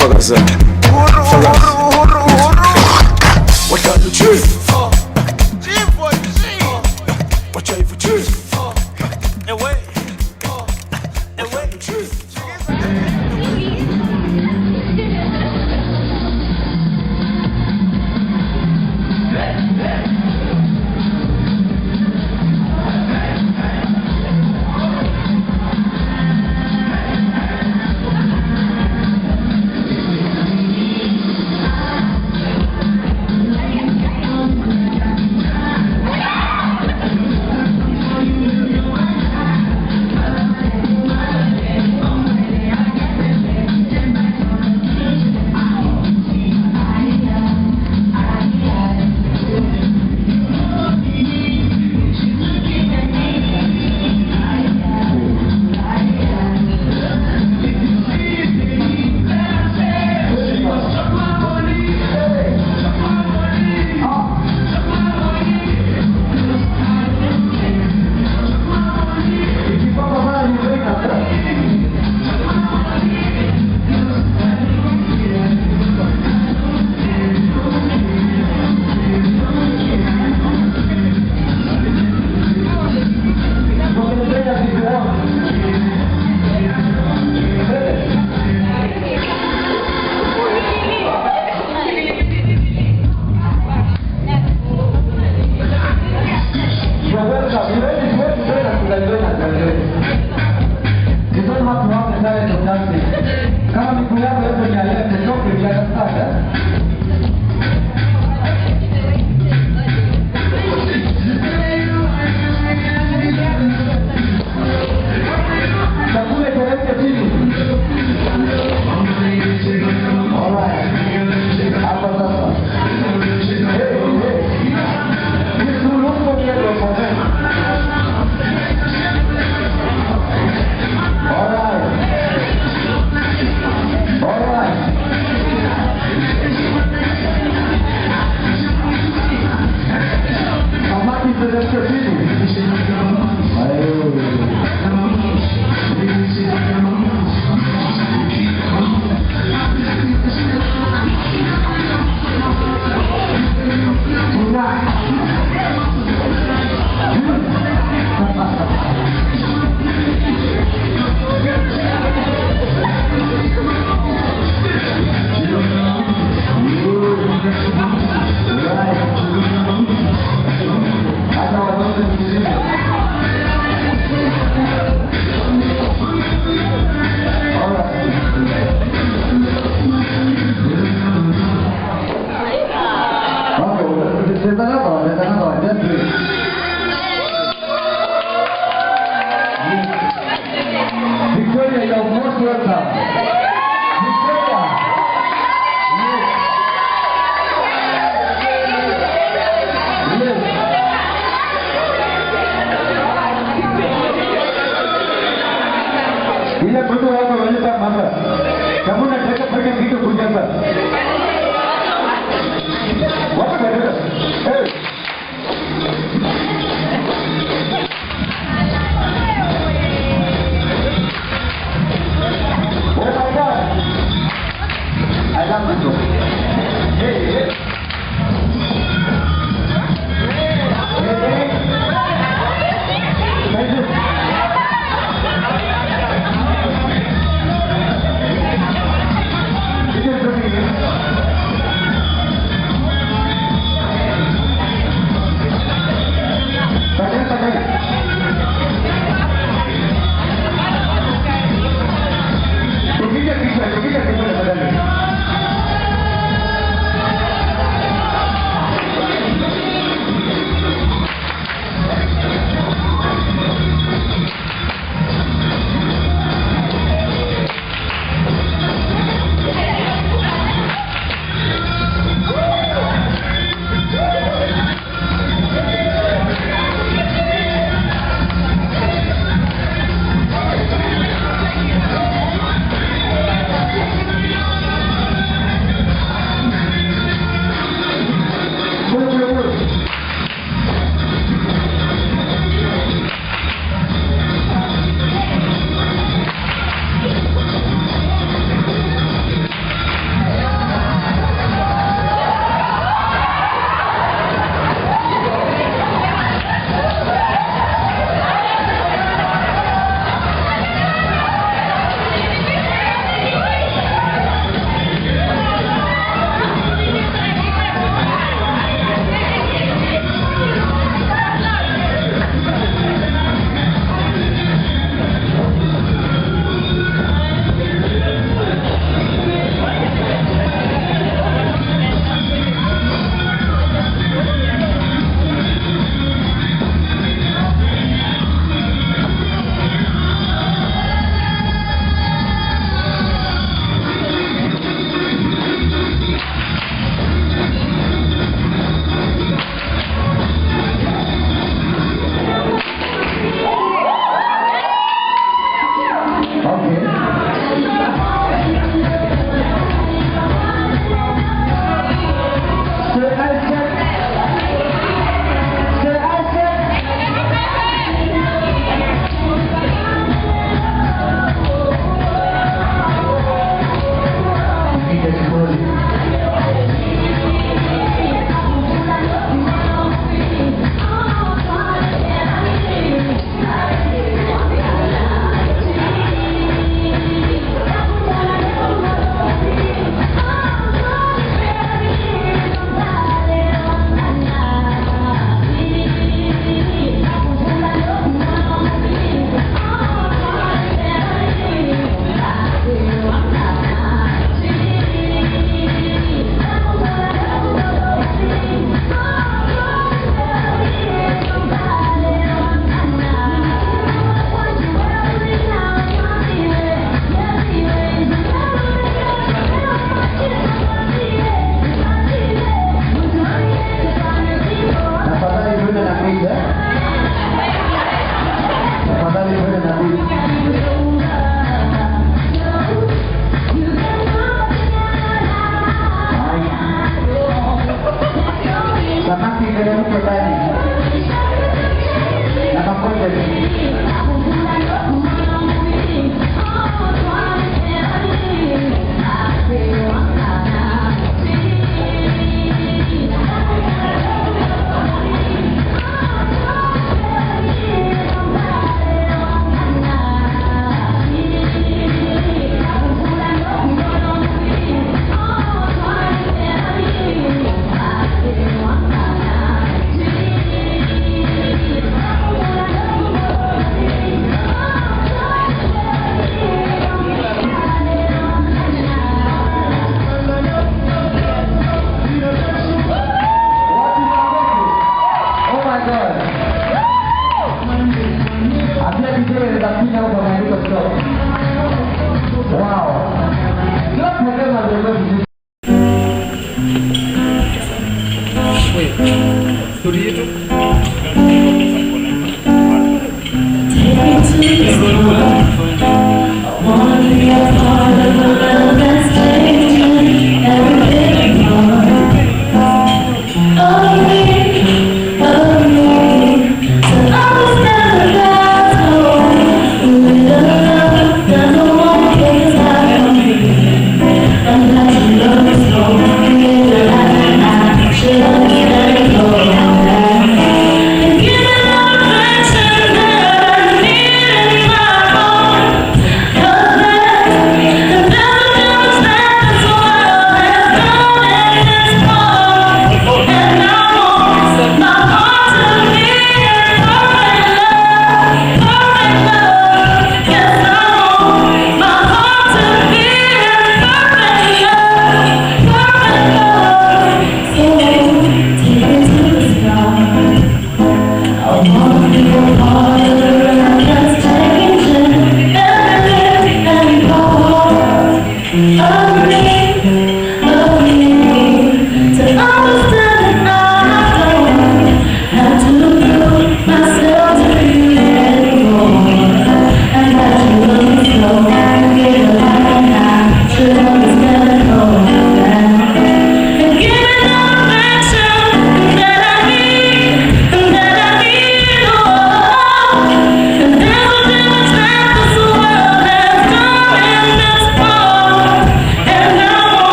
fakaza wathatha chief wacha hivyo chief away chief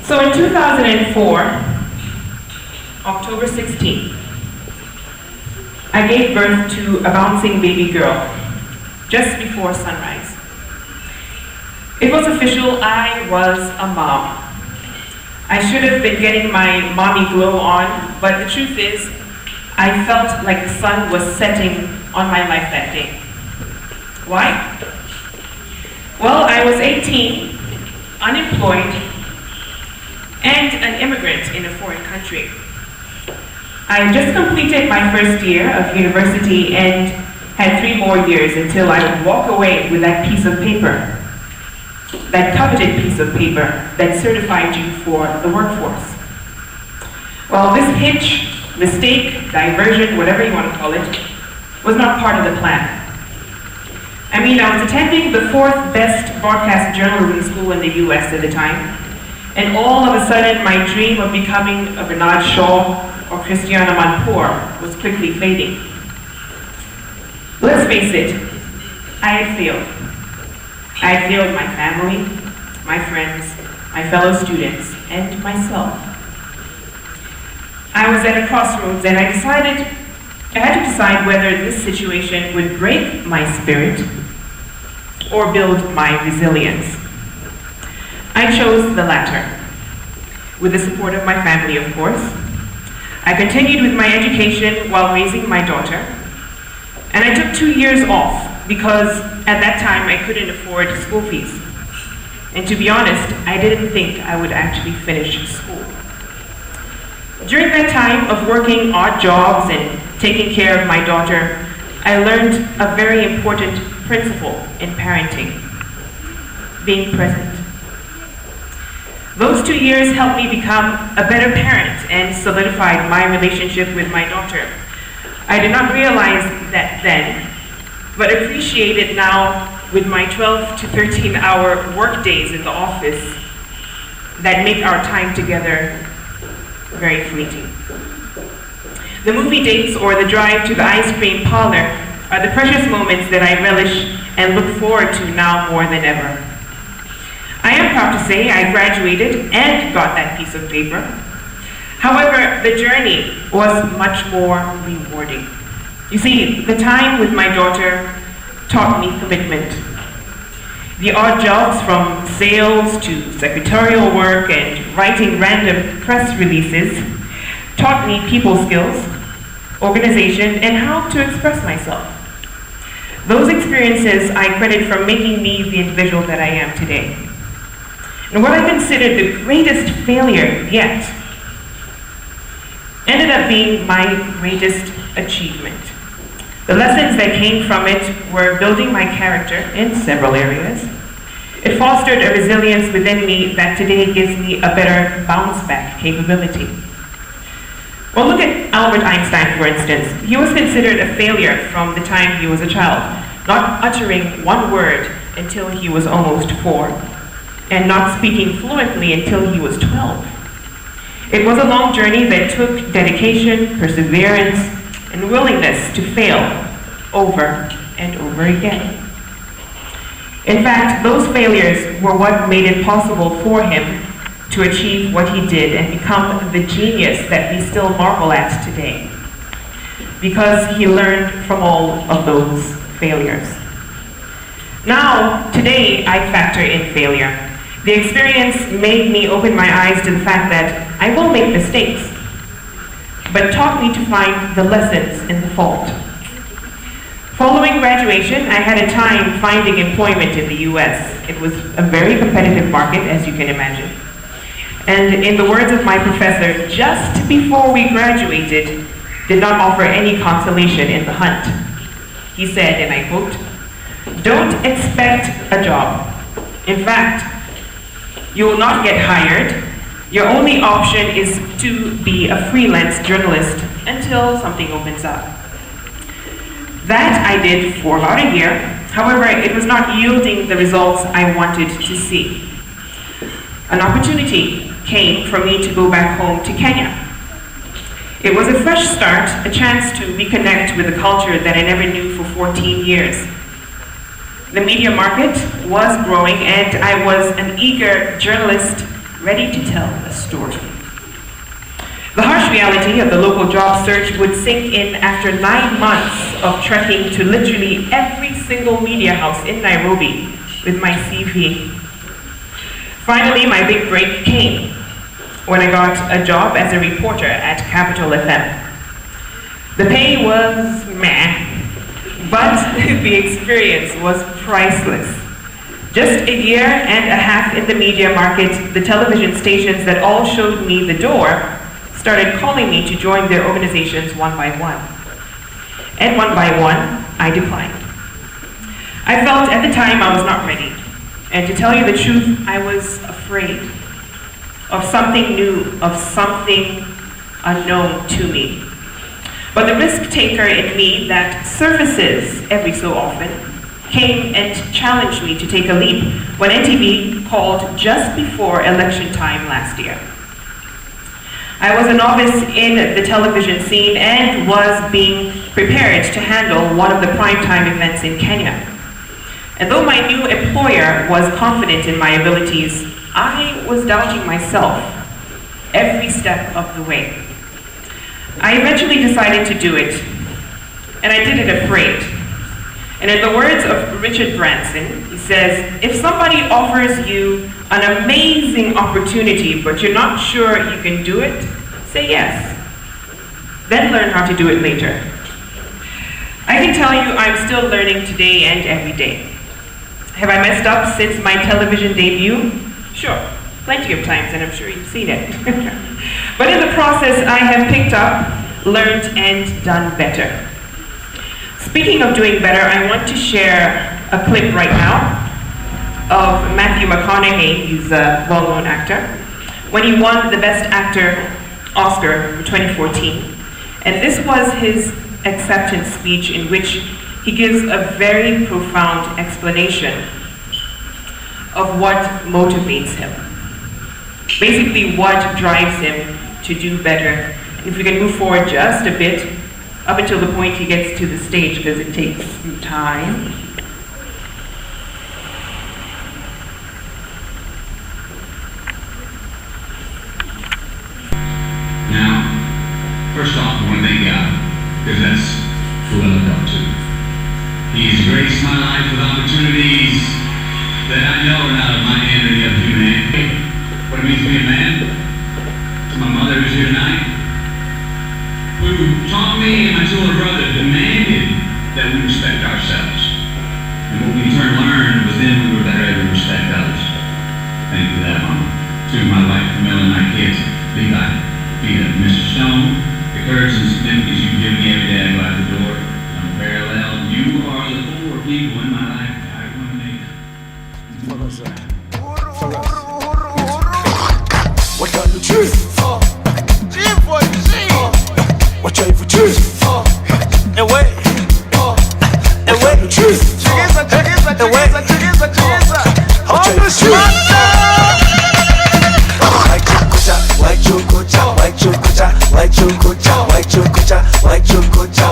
So in 2004, October 16th, I gave birth to a bouncing baby girl just before sunrise. It was official, I was a mom. I should have been getting my mommy glow on, but the truth is, I felt like the sun was setting on my life that day. Why? Well, I was 18, unemployed, and an immigrant in a foreign country. I just completed my first year of university and had 3 more years until I would walk away with that piece of paper, that coveted piece of paper that certified you for the workforce. Well, this hitch, mistake, diversion, whatever you want to call it, was not part of the plan. I mean, I was attending the 4th best broadcast journalism school in the US at the time, and all of a sudden my dream of becoming a Bernard Shaw or Christiana Manpour was quickly fading. Let's face it, I had failed. I had failed my family, my friends, my fellow students, and myself. I was at a crossroads and I had to decide whether this situation would break my spirit or build my resilience. I chose the latter, with the support of my family, of course. I continued with my education while raising my daughter, and I took 2 years off because at that time I couldn't afford school fees. And to be honest, I didn't think I would actually finish school. During that time of working odd jobs and taking care of my daughter, I learned a very important principle in parenting: being present. Those 2 years helped me become a better parent and solidified my relationship with my daughter. I did not realize that then, but appreciate it now with my 12 to 13-hour work days in the office that make our time together very fleeting. The movie dates or the drive to the ice cream parlor are the precious moments that I relish and look forward to now more than ever. I am proud to say I graduated and got that piece of paper. However, the journey was much more rewarding. You see, the time with my daughter taught me commitment. The odd jobs from sales to secretarial work and writing random press releases taught me people skills, organization, and how to express myself. Those experiences I credit for making me the individual that I am today. And what I considered the greatest failure yet ended up being my greatest achievement. The lessons that came from it were building my character in several areas. It fostered a resilience within me that today gives me a better bounce-back capability. Well, look at Albert Einstein, for instance. He was considered a failure from the time he was a child, not uttering one word until he was almost 4, and not speaking fluently until he was 12. It was a long journey that took dedication, perseverance, and willingness to fail over and over again. In fact, those failures were what made it possible for him to achieve what he did and become the genius that we still marvel at today, because he learned from all of those failures. Now, today, I factor in failure. The experience made me open my eyes to the fact that I will make mistakes, but taught me to find the lessons in the fault. Following graduation, I had a time finding employment in the US. It was a very competitive market, as you can imagine. And in the words of my professor, just before we graduated, did not offer any consolation in the hunt. He said, and I quote, "Don't expect a job. In fact, you will not get hired. Your only option is to be a freelance journalist until something opens up." That I did for about a year. However, it was not yielding the results I wanted to see. An opportunity came for me to go back home to Kenya. It was a fresh start, a chance to reconnect with a culture that I never knew for 14 years. The media market was growing, and I was an eager journalist ready to tell a story. The harsh reality of the local job search would sink in after 9 months of trekking to literally every single media house in Nairobi with my CV. Finally, my big break came when I got a job as a reporter at Capital FM. The pay was meh, but the experience was priceless. Just a year and a half in the media market, the television stations that all showed me the door started calling me to join their organizations one by one. And one by one, I declined. I felt at the time I was not ready. And to tell you the truth, I was afraid of something new, of something unknown to me. But the risk taker in me that surfaces every so often came and challenged me to take a leap when NTV called just before election time last year. I was a novice in the television scene and was being prepared to handle one of the primetime events in Kenya. And though my new employer was confident in my abilities, I was doubting myself every step of the way. I eventually decided to do it, and I did it afraid. And in the words of Richard Branson, he says, if somebody offers you an amazing opportunity, but you're not sure you can do it, say yes. Then learn how to do it later. I can tell you I'm still learning today and every day. Have I messed up since my television debut? Sure, plenty of times, and I'm sure you've seen it. But in the process, I have picked up, learned, and done better. Speaking of doing better, I want to share a clip right now of Matthew McConaughey, he's a well-known actor, when he won the Best Actor Oscar for 2014. And this was his acceptance speech in which he gives a very profound explanation of what motivates him. Basically, what drives him to do better. And if we can move forward just a bit, up until the point he gets to the stage, because it takes some time. Now, first off, I want to thank God, because that's who I look up to. He's graced my life with opportunities that I know are not of my hand or the other human hand. What it means to be a man, to my mother who's here tonight, who taught me and my two older brothers, demanded that we respect ourselves. And what we in turn learned was then we were better able to respect others. Thank you for that, Mama. To my wife, Camilla, and my kids, Levi, Peter, Mr. Stone, the courage and significance you've given me every day I go out the door. Unparalleled. You are the four people in my life that I want to make. Watalo chief. Chief for chief. Watalo chief. Away. Watalo chief. Away. Watalo chief. White chocolate, white chocolate, white chocolate, white chocolate, white chocolate, white chocolate.